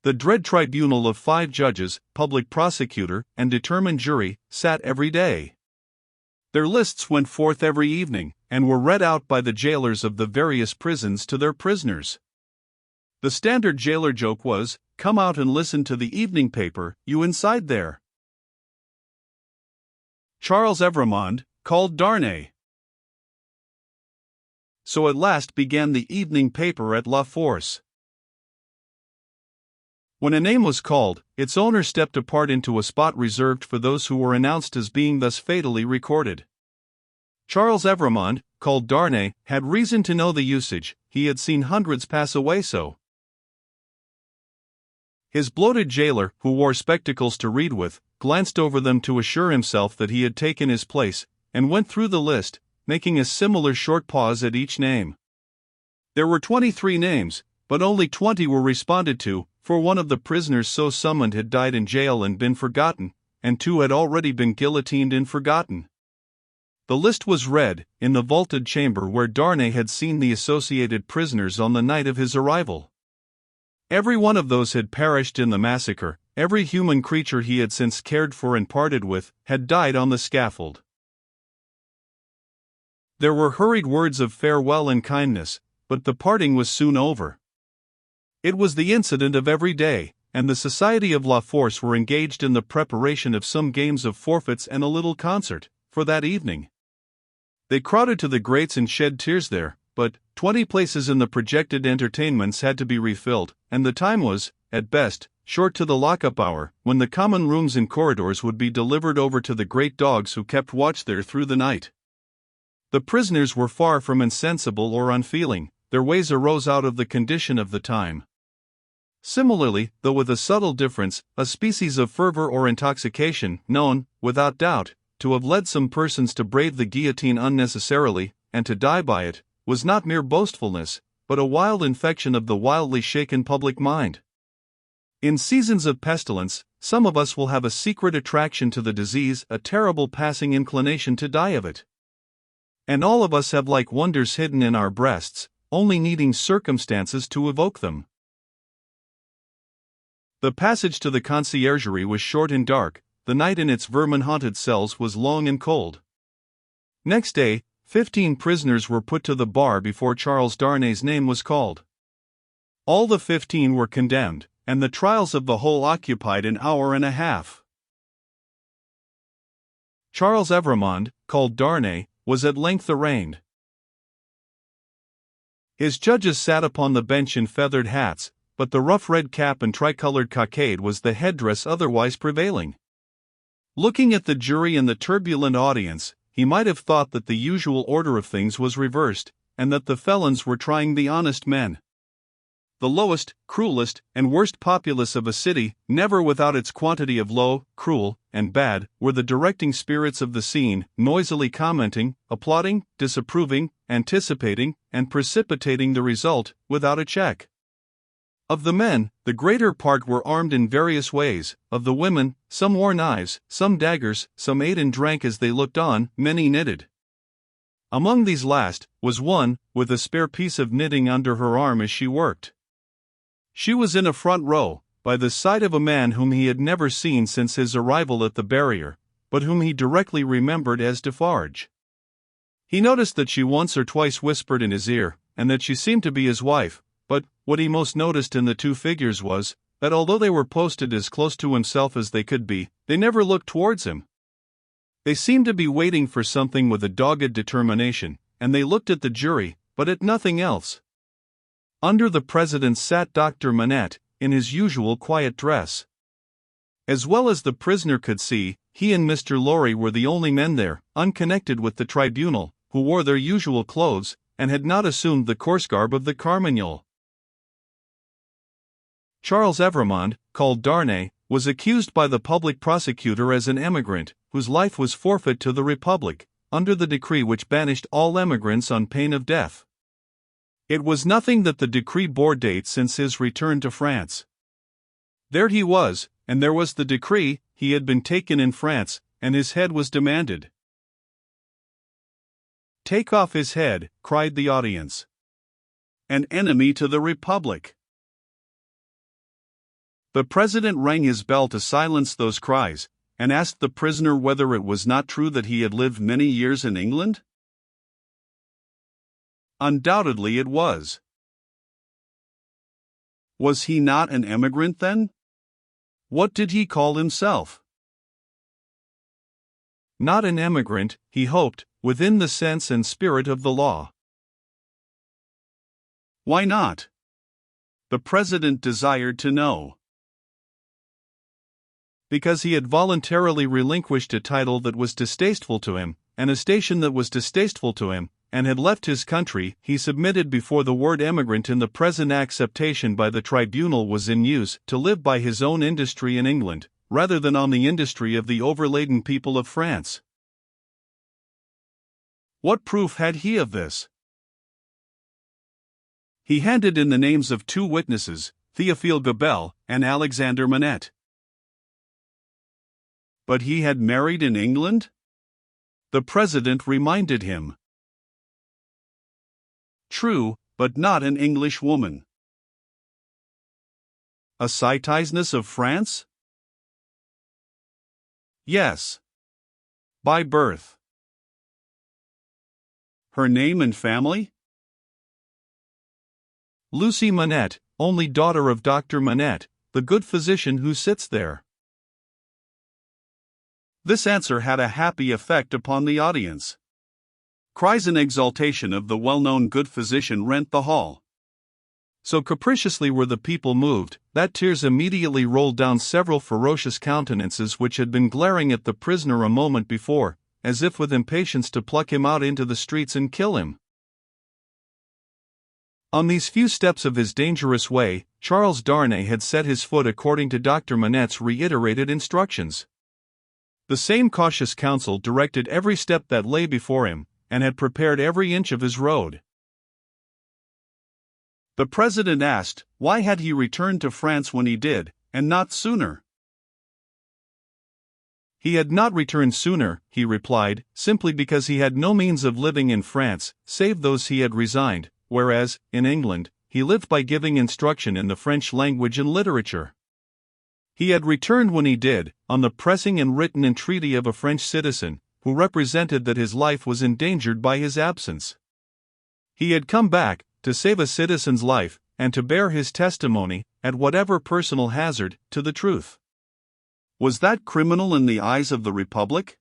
The dread tribunal of 5 judges, public prosecutor, and determined jury, sat every day. Their lists went forth every evening, and were read out by the jailers of the various prisons to their prisoners. The standard jailer joke was, "Come out and listen to the evening paper, you inside there." Charles Evrémonde, called Darnay. So at last began the evening paper at La Force. When a name was called, its owner stepped apart into a spot reserved for those who were announced as being thus fatally recorded. Charles Evrémonde, called Darnay, had reason to know the usage. He had seen hundreds pass away so. His bloated jailer, who wore spectacles to read with, glanced over them to assure himself that he had taken his place, and went through the list, making a similar short pause at each name. There were 23 names, but only 20 were responded to, for one of the prisoners so summoned had died in jail and been forgotten, and 2 had already been guillotined and forgotten. The list was read, in the vaulted chamber where Darnay had seen the associated prisoners on the night of his arrival. Every one of those had perished in the massacre. Every human creature he had since cared for and parted with, had died on the scaffold. There were hurried words of farewell and kindness, but the parting was soon over. It was the incident of every day, and the Society of La Force were engaged in the preparation of some games of forfeits and a little concert, for that evening. They crowded to the grates and shed tears there, but 20 places in the projected entertainments had to be refilled, and the time was, at best, short to the lock-up hour, when the common rooms and corridors would be delivered over to the great dogs who kept watch there through the night. The prisoners were far from insensible or unfeeling. Their ways arose out of the condition of the time. Similarly, though with a subtle difference, a species of fervor or intoxication, known, without doubt, to have led some persons to brave the guillotine unnecessarily, and to die by it, was not mere boastfulness, but a wild infection of the wildly shaken public mind. In seasons of pestilence, some of us will have a secret attraction to the disease, a terrible passing inclination to die of it. And all of us have like wonders hidden in our breasts, only needing circumstances to evoke them. The passage to the conciergerie was short and dark. The night in its vermin-haunted cells was long and cold. Next day, 15 prisoners were put to the bar before Charles Darnay's name was called. All the 15 were condemned, and the trials of the whole occupied an hour and a half. Charles Evrémonde, called Darnay, was at length arraigned. His judges sat upon the bench in feathered hats, but the rough red cap and tricolored cockade was the headdress otherwise prevailing. Looking at the jury and the turbulent audience, he might have thought that the usual order of things was reversed, and that the felons were trying the honest men. The lowest, cruelest, and worst populace of a city, never without its quantity of low, cruel, and bad, were the directing spirits of the scene, noisily commenting, applauding, disapproving, anticipating, and precipitating the result, without a check. Of the men, the greater part were armed in various ways. Of the women, some wore knives, some daggers, some ate and drank as they looked on, many knitted. Among these last, was one, with a spare piece of knitting under her arm as she worked. She was in a front row, by the side of a man whom he had never seen since his arrival at the barrier, but whom he directly remembered as Defarge. He noticed that she once or twice whispered in his ear, and that she seemed to be his wife, but what he most noticed in the 2 figures was, that although they were posted as close to himself as they could be, they never looked towards him. They seemed to be waiting for something with a dogged determination, and they looked at the jury, but at nothing else. Under the president sat Dr. Manette, in his usual quiet dress. As well as the prisoner could see, he and Mr. Lorry were the only men there, unconnected with the tribunal, who wore their usual clothes, and had not assumed the coarse garb of the Carmagnole. Charles Evrémonde, called Darnay, was accused by the public prosecutor as an emigrant, whose life was forfeit to the Republic, under the decree which banished all emigrants on pain of death. It was nothing that the decree bore date since his return to France. There he was, and there was the decree. He had been taken in France, and his head was demanded. "Take off his head," cried the audience. "An enemy to the Republic." The president rang his bell to silence those cries, and asked the prisoner whether it was not true that he had lived many years in England. Undoubtedly it was. Was he not an emigrant then? What did he call himself? Not an emigrant, he hoped, within the sense and spirit of the law. Why not? The president desired to know. Because he had voluntarily relinquished a title that was distasteful to him, and a station that was distasteful to him, and had left his country. He submitted before the word emigrant in the present acceptation by the tribunal was in use to live by his own industry in England, rather than on the industry of the overladen people of France. What proof had he of this? He handed in the names of 2 witnesses, Théophile Gabelle and Alexander Manette. But he had married in England? The president reminded him. True, but not an English woman. A citizeness of France? Yes. By birth. Her name and family? Lucy Manette, only daughter of Dr. Manette, the good physician who sits there. This answer had a happy effect upon the audience. Cries in exultation of the well-known good physician rent the hall. So capriciously were the people moved, that tears immediately rolled down several ferocious countenances which had been glaring at the prisoner a moment before, as if with impatience to pluck him out into the streets and kill him. On these few steps of his dangerous way, Charles Darnay had set his foot according to Dr. Manette's reiterated instructions. The same cautious counsel directed every step that lay before him, and had prepared every inch of his road. The president asked, why had he returned to France when he did, and not sooner? He had not returned sooner, he replied, simply because he had no means of living in France, save those he had resigned, whereas, in England, he lived by giving instruction in the French language and literature. He had returned when he did, on the pressing and written entreaty of a French citizen, who represented that his life was endangered by his absence. He had come back, to save a citizen's life, and to bear his testimony, at whatever personal hazard, to the truth. Was that criminal in the eyes of the Republic?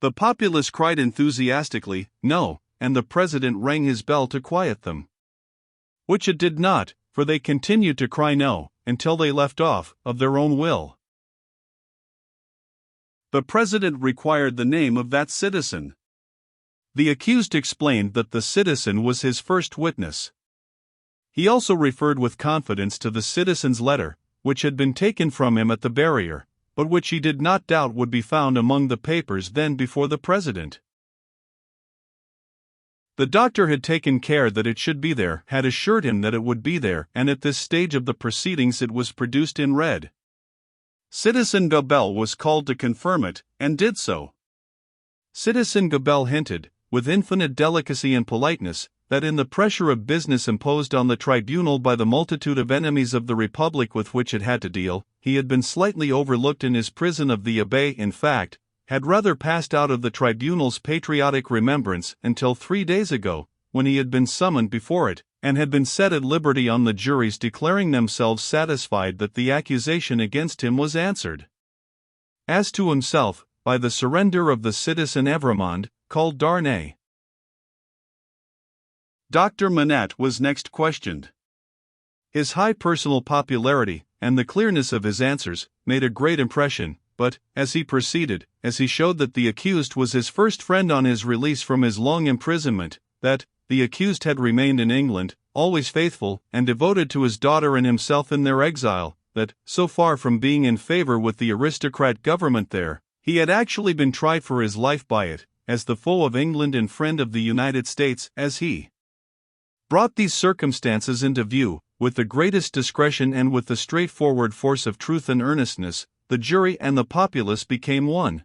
The populace cried enthusiastically, no, and the president rang his bell to quiet them. Which it did not, for they continued to cry no, until they left off, of their own will. The president required the name of that citizen. The accused explained that the citizen was his first witness. He also referred with confidence to the citizen's letter, which had been taken from him at the barrier, but which he did not doubt would be found among the papers then before the president. The doctor had taken care that it should be there, had assured him that it would be there, and at this stage of the proceedings it was produced in red. Citizen Gabelle was called to confirm it, and did so. Citizen Gabelle hinted, with infinite delicacy and politeness, that in the pressure of business imposed on the tribunal by the multitude of enemies of the Republic with which it had to deal, he had been slightly overlooked in his prison of the Abbaye. In fact, had rather passed out of the tribunal's patriotic remembrance until 3 days ago, when he had been summoned before it, and had been set at liberty on the juries declaring themselves satisfied that the accusation against him was answered. As to himself, by the surrender of the citizen Evremond, called Darnay. Dr. Manette was next questioned. His high personal popularity, and the clearness of his answers, made a great impression, but, as he proceeded, as he showed that the accused was his first friend on his release from his long imprisonment, that, the accused had remained in England, always faithful and devoted to his daughter and himself in their exile, that, so far from being in favor with the aristocrat government there, he had actually been tried for his life by it, as the foe of England and friend of the United States, as he brought these circumstances into view, with the greatest discretion and with the straightforward force of truth and earnestness, the jury and the populace became one.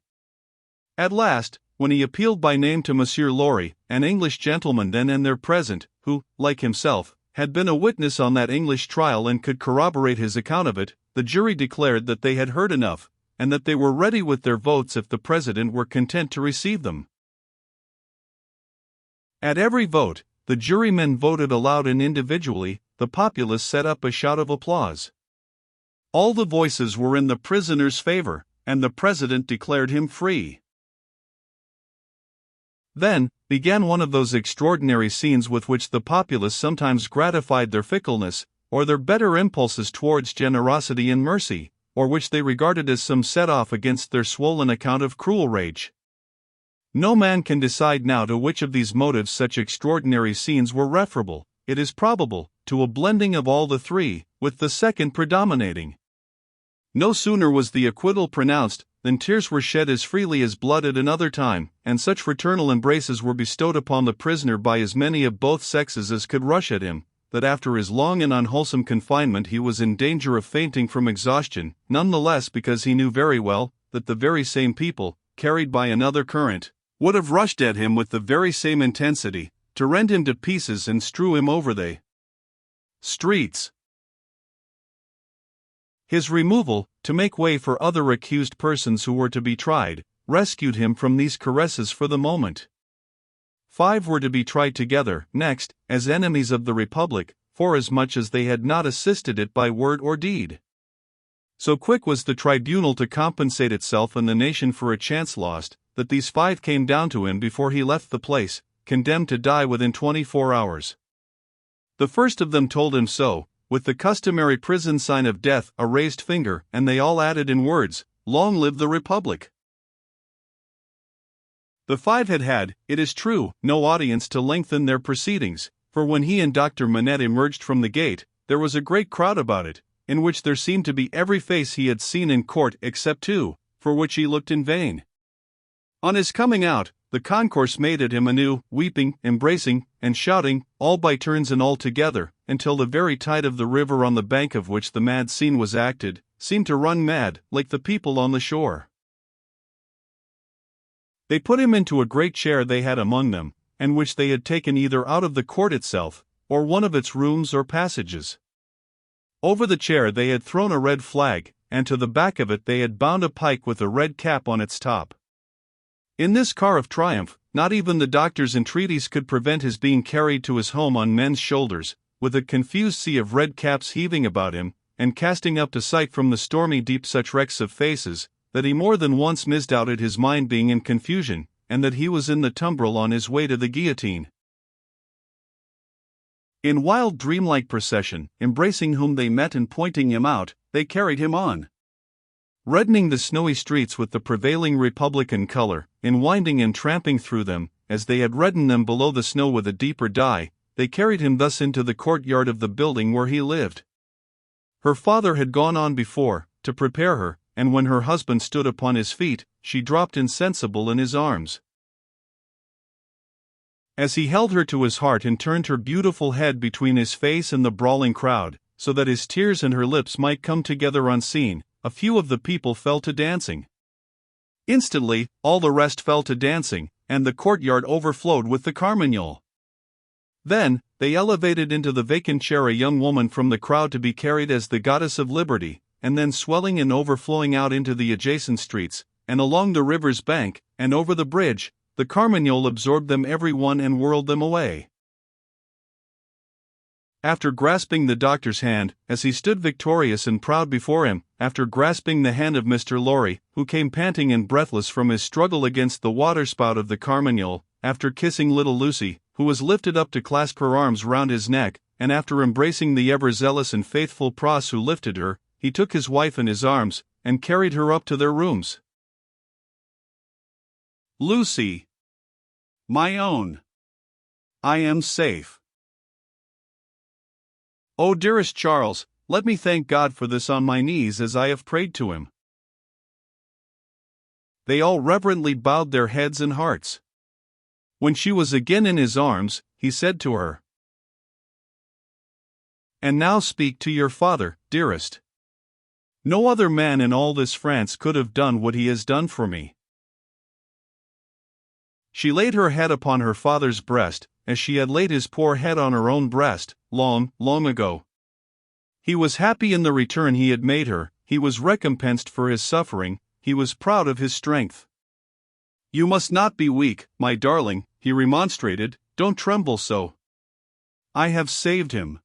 At last, when he appealed by name to Monsieur Lorry, an English gentleman then and there present, who, like himself, had been a witness on that English trial and could corroborate his account of it, the jury declared that they had heard enough, and that they were ready with their votes if the President were content to receive them. At every vote, the jurymen voted aloud and individually. The populace set up a shout of applause. All the voices were in the prisoner's favor, and the President declared him free. Then began one of those extraordinary scenes with which the populace sometimes gratified their fickleness, or their better impulses towards generosity and mercy, or which they regarded as some set-off against their swollen account of cruel rage. No man can decide now to which of these motives such extraordinary scenes were referable. It is probable, to a blending of all the three, with the second predominating. No sooner was the acquittal pronounced, than tears were shed as freely as blood at another time, and such fraternal embraces were bestowed upon the prisoner by as many of both sexes as could rush at him, that after his long and unwholesome confinement he was in danger of fainting from exhaustion, none the less because he knew very well that the very same people, carried by another current, would have rushed at him with the very same intensity, to rend him to pieces and strew him over the streets. His removal, to make way for other accused persons who were to be tried, rescued him from these caresses for the moment. 5 were to be tried together, next, as enemies of the Republic, forasmuch as they had not assisted it by word or deed. So quick was the tribunal to compensate itself and the nation for a chance lost, that these 5 came down to him before he left the place, condemned to die within 24 hours. The first of them told him so, with the customary prison sign of death, a raised finger, and they all added in words, "Long live the Republic!" The 5 had, it is true, no audience to lengthen their proceedings, for when he and Dr. Manette emerged from the gate, there was a great crowd about it, in which there seemed to be every face he had seen in court except 2, for which he looked in vain. On his coming out, the concourse made at him anew, weeping, embracing, and shouting, all by turns and all together, until the very tide of the river on the bank of which the mad scene was acted, seemed to run mad, like the people on the shore. They put him into a great chair they had among them, and which they had taken either out of the court itself, or one of its rooms or passages. Over the chair they had thrown a red flag, and to the back of it they had bound a pike with a red cap on its top. In this car of triumph, not even the doctor's entreaties could prevent his being carried to his home on men's shoulders, with a confused sea of red caps heaving about him, and casting up to sight from the stormy deep such wrecks of faces, that he more than once misdoubted his mind being in confusion, and that he was in the tumbril on his way to the guillotine. In wild dreamlike procession, embracing whom they met and pointing him out, they carried him on. Reddening the snowy streets with the prevailing Republican color, in winding and tramping through them, as they had reddened them below the snow with a deeper dye, they carried him thus into the courtyard of the building where he lived. Her father had gone on before, to prepare her, and when her husband stood upon his feet, she dropped insensible in his arms. As he held her to his heart and turned her beautiful head between his face and the brawling crowd, so that his tears and her lips might come together unseen, a few of the people fell to dancing. Instantly, all the rest fell to dancing, and the courtyard overflowed with the carmagnole. Then, they elevated into the vacant chair a young woman from the crowd to be carried as the goddess of liberty, and then swelling and overflowing out into the adjacent streets, and along the river's bank, and over the bridge, the carmagnole absorbed them every one and whirled them away. After grasping the doctor's hand, as he stood victorious and proud before him, after grasping the hand of Mr. Lorry, who came panting and breathless from his struggle against the waterspout of the carmagnole, after kissing little Lucy, who was lifted up to clasp her arms round his neck, and after embracing the ever-zealous and faithful Pross who lifted her, he took his wife in his arms, and carried her up to their rooms. Lucy, my own, I am safe. Oh, dearest Charles, let me thank God for this on my knees as I have prayed to him. They all reverently bowed their heads and hearts. When she was again in his arms, he said to her, "And now speak to your father, dearest. No other man in all this France could have done what he has done for me." She laid her head upon her father's breast, as she had laid his poor head on her own breast, long, long ago. He was happy in the return he had made her, he was recompensed for his suffering, he was proud of his strength. "You must not be weak, my darling," he remonstrated, "don't tremble so. I have saved him.